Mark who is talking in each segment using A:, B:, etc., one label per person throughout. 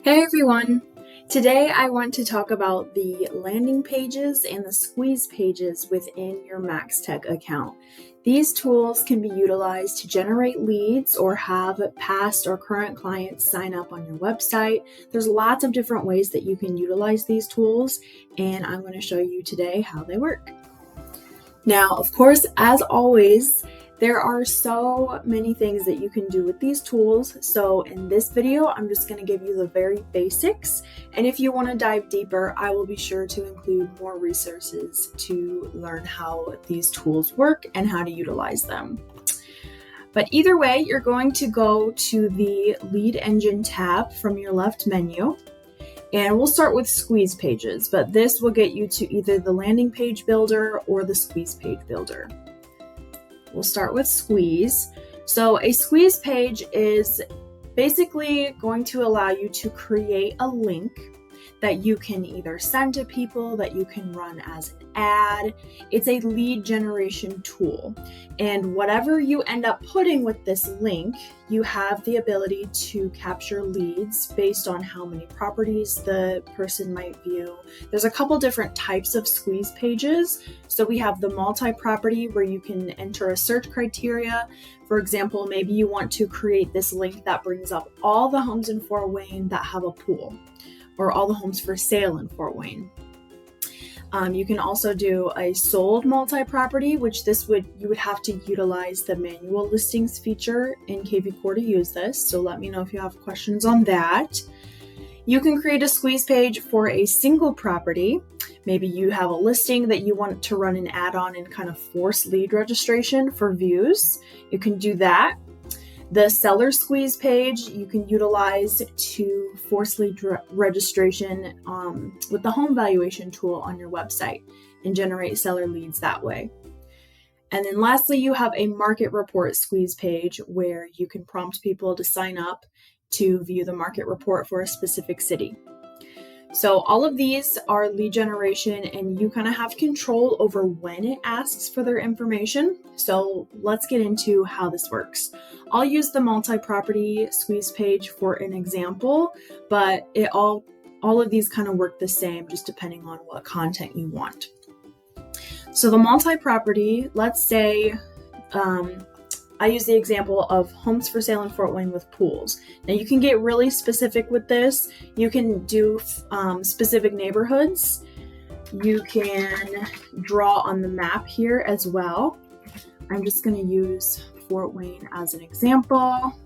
A: Hey everyone! Today I want to talk about the landing pages and the squeeze pages within your MaxTech account. These tools can be utilized to generate leads or have past or current clients sign up on your website. There's lots of different ways that you can utilize these tools, and I'm going to show you today how they work. Now, of course, as always, there are so many things that you can do with these tools. So in this video, I'm just going to give you the very basics. And if you want to dive deeper, I will be sure to include more resources to learn how these tools work and how to utilize them. But either way, you're going to go to the Lead Engine tab from your left menu. And we'll start with squeeze pages, but this will get you to either the landing page builder or the squeeze page builder. We'll start with squeeze. So a squeeze page is basically going to allow you to create a link that you can either send to people, that you can run as an ad. It's a lead generation tool. And whatever you end up putting with this link, you have the ability to capture leads based on how many properties the person might view. There's a couple different types of squeeze pages. So we have the multi-property where you can enter a search criteria. For example, maybe you want to create this link that brings up all the homes in Fort Wayne that have a pool, or all the homes for sale in Fort Wayne. You can also do a sold multi-property, which you would have to utilize the manual listings feature in KV Core to use this. So let me know if you have questions on that. You can create a squeeze page for a single property. Maybe you have a listing that you want to run an ad on and kind of force lead registration for views. You can do that. The seller squeeze page you can utilize to force lead registration with the home valuation tool on your website and generate seller leads that way. And then lastly, you have a market report squeeze page where you can prompt people to sign up to view the market report for a specific city. So all of these are lead generation, and you kind of have control over when it asks for their information. So let's get into how this works. I'll use the multi-property squeeze page for an example, but all of these kind of work the same, just depending on what content you want. So the multi-property, let's say, I use the example of homes for sale in Fort Wayne with pools. Now you can get really specific with this. You can do specific neighborhoods. You can draw on the map here as well. I'm just going to use Fort Wayne as an example.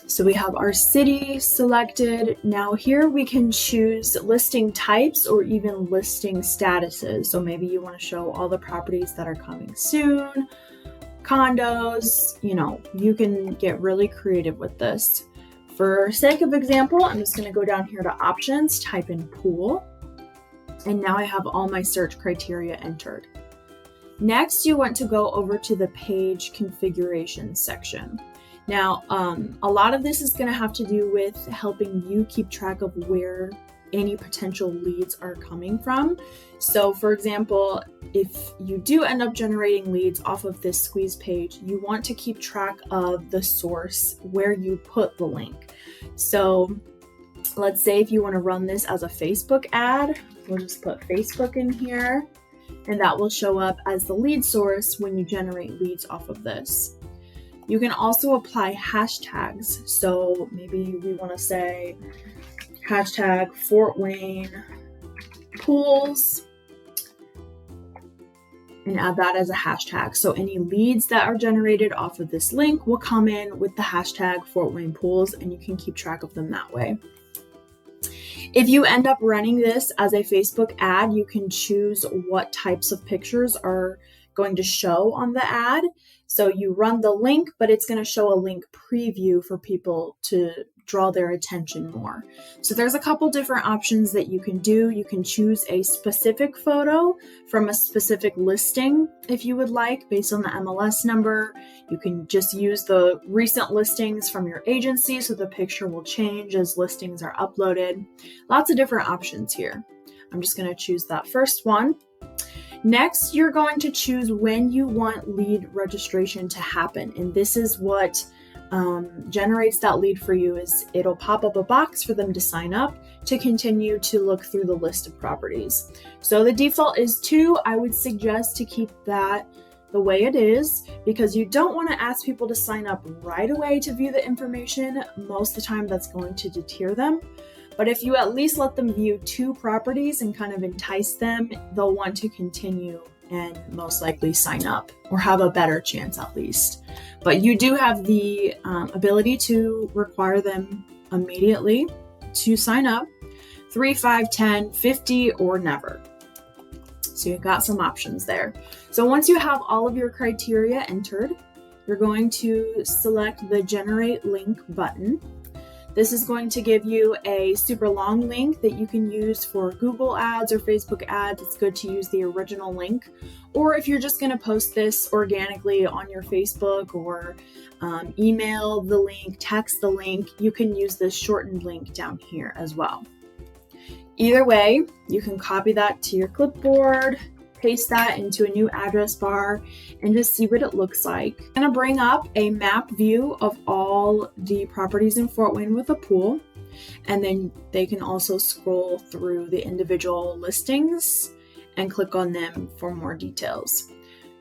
A: So we have our city selected. Now here we can choose listing types or even listing statuses. So maybe you want to show all the properties that are coming soon, condos, you can get really creative with this. For sake of example, I'm just going to go down here to options, type in pool, and now I have all my search criteria entered. Next, you want to go over to the page configuration section. Now, a lot of this is going to have to do with helping you keep track of where any potential leads are coming from. So for example, if you do end up generating leads off of this squeeze page, you want to keep track of the source where you put the link. So let's say if you want to run this as a Facebook ad, we'll just put Facebook in here, and that will show up as the lead source when you generate leads off of this. You can also apply hashtags. So maybe we want to say hashtag Fort Wayne pools and add that as a hashtag. So any leads that are generated off of this link will come in with the hashtag Fort Wayne pools, and you can keep track of them that way. If you end up running this as a Facebook ad, you can choose what types of pictures are going to show on the ad. So you run the link, but it's going to show a link preview for people to draw their attention more. So there's a couple different options that you can do. You can choose a specific photo from a specific listing if you would like, based on the MLS number. You can just use the recent listings from your agency, so the picture will change as listings are uploaded. Lots of different options here. I'm just going to choose that first one. Next, you're going to choose when you want lead registration to happen. And this is what generates that lead for you is it'll pop up a box for them to sign up to continue to look through the list of properties. So the default is 2. I would suggest to keep that the way it is because you don't want to ask people to sign up right away to view the information. Most of the time that's going to deter them. But if you at least let them view 2 properties and kind of entice them, they'll want to continue and most likely sign up or have a better chance at least. But you do have the ability to require them immediately to sign up, 3, 5, 10, 50, or never. So you've got some options there. So once you have all of your criteria entered, you're going to select the Generate Link button. This is going to give you a super long link that you can use for Google ads or Facebook ads. It's good to use the original link. Or if you're just going to post this organically on your Facebook or email the link, text the link, you can use this shortened link down here as well. Either way, you can copy that to your clipboard, paste that into a new address bar, and just see what it looks like. I'm going to bring up a map view of all the properties in Fort Wayne with a pool, and then they can also scroll through the individual listings and click on them for more details.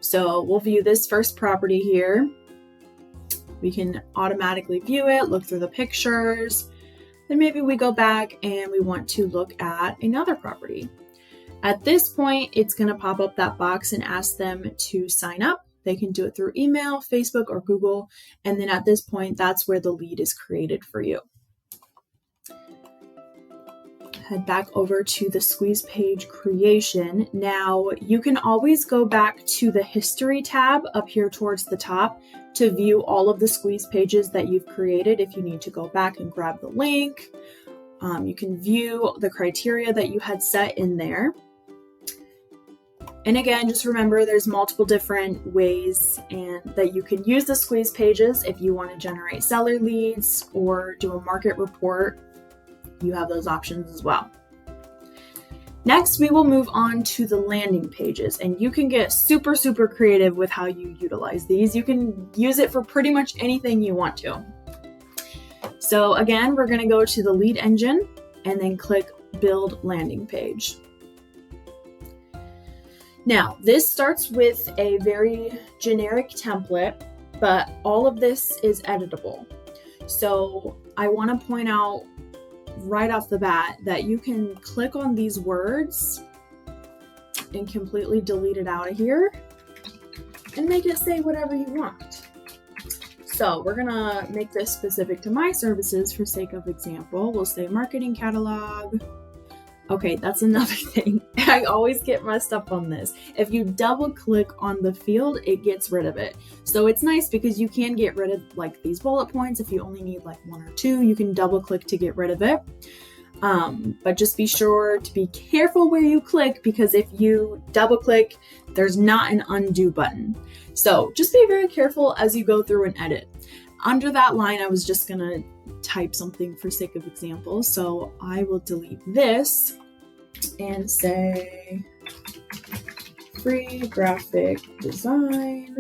A: So we'll view this first property here. We can automatically view it, look through the pictures. Then maybe we go back and we want to look at another property. At this point, it's going to pop up that box and ask them to sign up. They can do it through email, Facebook, or Google. And then at this point, that's where the lead is created for you. Head back over to the squeeze page creation. Now, you can always go back to the history tab up here towards the top to view all of the squeeze pages that you've created if you need to go back and grab the link. You can view the criteria that you had set in there. And again, just remember there's multiple different ways and that you can use the squeeze pages if you want to generate seller leads or do a market report. You have those options as well. Next, we will move on to the landing pages, and you can get super, super creative with how you utilize these. You can use it for pretty much anything you want to. So again, we're going to go to the lead engine and then click Build Landing Page. Now, this starts with a very generic template, but all of this is editable. So I want to point out right off the bat that you can click on these words and completely delete it out of here and make it say whatever you want. So we're gonna make this specific to my services for sake of example. We'll say marketing catalog. Okay, that's another thing. I always get messed up on this. If you double click on the field, it gets rid of it. So it's nice because you can get rid of like these bullet points. If you only need like 1 or 2, you can double click to get rid of it. But just be sure to be careful where you click because if you double click, there's not an undo button. So just be very careful as you go through and edit. Under that line, I was just gonna type something for sake of example. So I will delete this and say free graphic design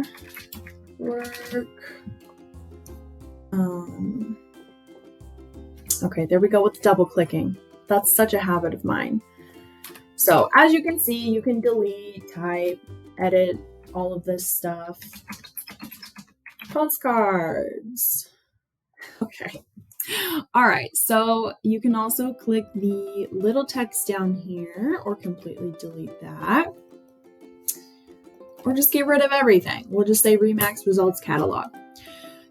A: work. Okay, there we go with double clicking. That's such a habit of mine. So as you can see, you can delete, type, edit all of this stuff. Postcards. Okay. All right. So you can also click the little text down here or completely delete that. Or just get rid of everything. We'll just say Remax Results Catalog.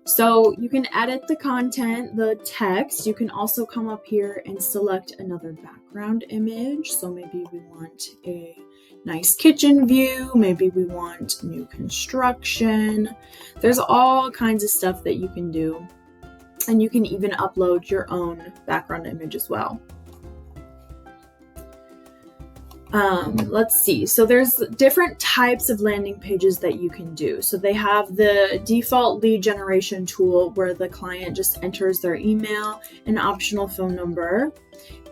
A: So you can edit the content, the text. You can also come up here and select another background image. So maybe we want a nice kitchen view. Maybe we want new construction. There's all kinds of stuff that you can do. And you can even upload your own background image as well. Let's see. So there's different types of landing pages that you can do. So they have the default lead generation tool where the client just enters their email, an optional phone number,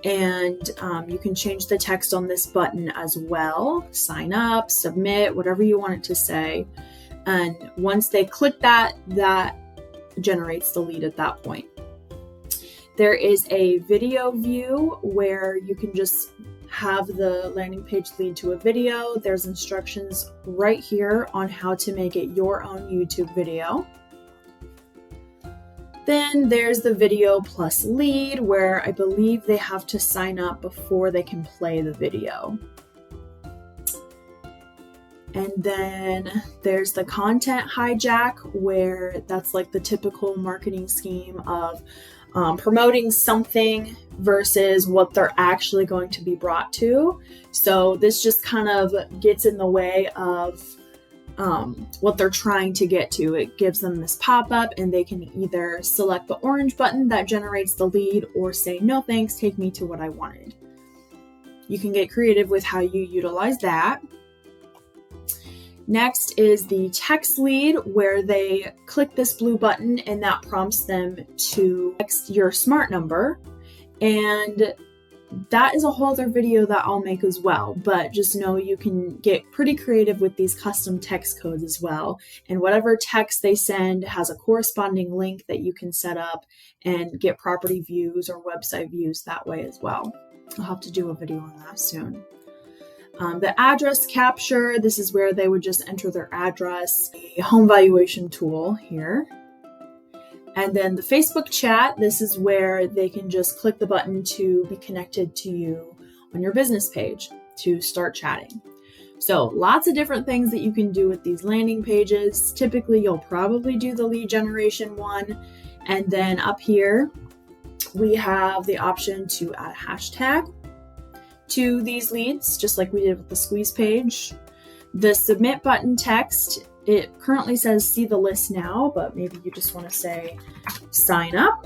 A: and you can change the text on this button as well. Sign up, submit, whatever you want it to say. And once they click that generates the lead at that point. There is a video view where you can just have the landing page lead to a video. There's instructions right here on how to make it your own YouTube video. Then there's the video plus lead, where I believe they have to sign up before they can play the video. And then there's the content hijack, where that's like the typical marketing scheme of promoting something versus what they're actually going to be brought to. So this just kind of gets in the way of what they're trying to get to. It gives them this pop-up, and they can either select the orange button that generates the lead or say, no thanks, take me to what I wanted. You can get creative with how you utilize that. Next is the text lead, where they click this blue button and that prompts them to text your smart number. And that is a whole other video that I'll make as well, but just know you can get pretty creative with these custom text codes as well. And whatever text they send has a corresponding link that you can set up and get property views or website views that way as well. I'll have to do a video on that soon. The address capture, this is where they would just enter their address, a home valuation tool here. And then the Facebook chat, this is where they can just click the button to be connected to you on your business page to start chatting. So lots of different things that you can do with these landing pages. Typically, you'll probably do the lead generation one. And then up here, we have the option to add a hashtag to these leads, just like we did with the squeeze page. The submit button text, it currently says see the list now, but maybe you just want to say sign up.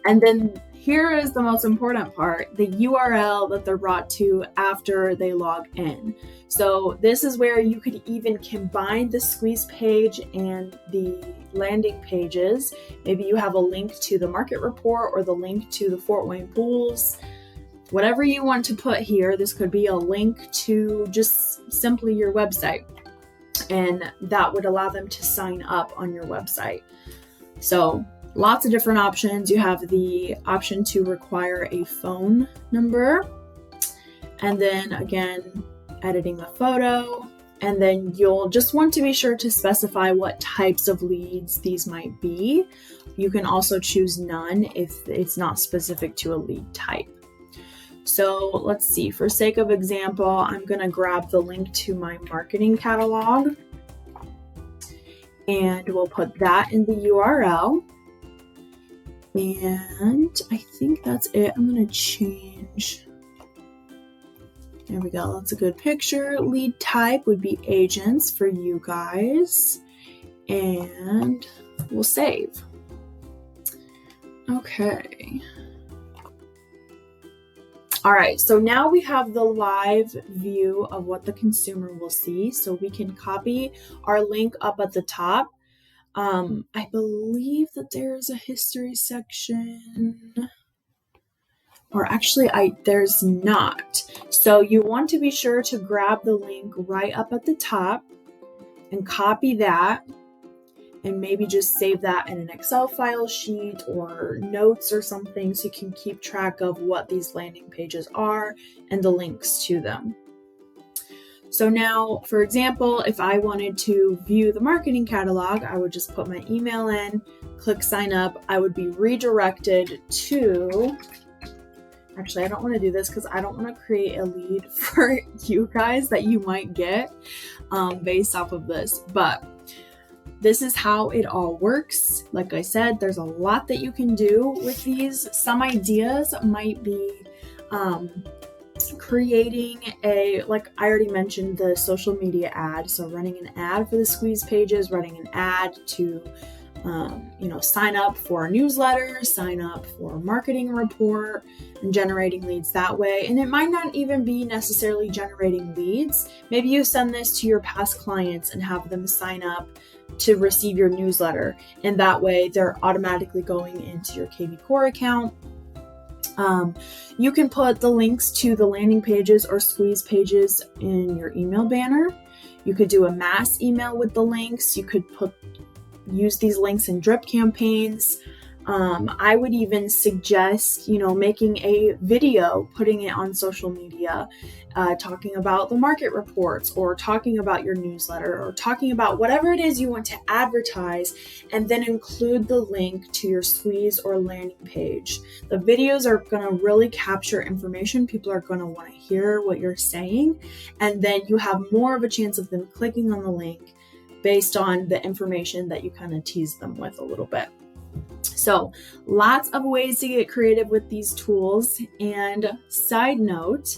A: And then here is the most important part, the URL that they're brought to after they log in. So this is where you could even combine the squeeze page and the landing pages. Maybe you have a link to the market report or the link to the Fort Wayne pools. Whatever you want to put here, this could be a link to just simply your website, and that would allow them to sign up on your website. So lots of different options. You have the option to require a phone number, and then again, editing the photo, and then you'll just want to be sure to specify what types of leads these might be. You can also choose none if it's not specific to a lead type. So let's see, for sake of example, I'm going to grab the link to my marketing catalog, and we'll put that in the URL. And I think that's it. I'm going to change. There we go. That's a good picture. Lead type would be agents for you guys. And we'll save. Okay. All right, so now we have the live view of what the consumer will see. So we can copy our link up at the top. I believe that there's a history section, or actually there's not. So you want to be sure to grab the link right up at the top and copy that, and maybe just save that in an Excel file sheet or notes or something so you can keep track of what these landing pages are and the links to them. So now, for example, if I wanted to view the marketing catalog, I would just put my email in, click sign up. I would be redirected to, actually, I don't want to do this because I don't want to create a lead for you guys that you might get based off of this, but this is how it all works. Like I said, there's a lot that you can do with these. Some ideas might be creating like I already mentioned, the social media ad. So running an ad for the squeeze pages, running an ad to, sign up for a newsletter, sign up for a marketing report, and generating leads that way. And it might not even be necessarily generating leads. Maybe you send this to your past clients and have them sign up to receive your newsletter, and that way they're automatically going into your KV Core account. You can put the links to the landing pages or squeeze pages in your email banner. You could do a mass email with the links. You could put use these links in drip campaigns. I would even suggest, making a video, putting it on social media, talking about the market reports or talking about your newsletter or talking about whatever it is you want to advertise, and then include the link to your squeeze or landing page. The videos are going to really capture information. People are going to want to hear what you're saying, and then you have more of a chance of them clicking on the link based on the information that you kind of tease them with a little bit. So lots of ways to get creative with these tools. And side note,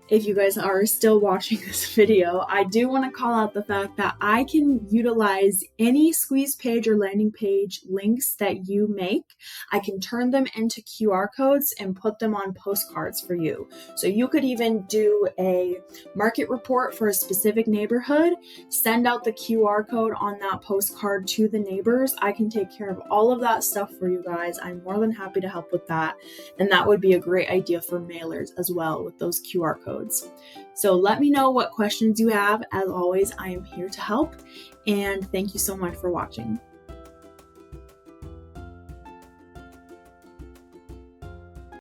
A: if you guys are still watching this video, I do want to call out the fact that I can utilize any squeeze page or landing page links that you make. I can turn them into QR codes and put them on postcards for you. So you could even do a market report for a specific neighborhood, send out the QR code on that postcard to the neighbors. I can take care of all of that stuff for you guys. I'm more than happy to help with that. And that would be a great idea for mailers as well with those QR codes. So let me know what questions you have. As always, I am here to help, and thank you so much for watching.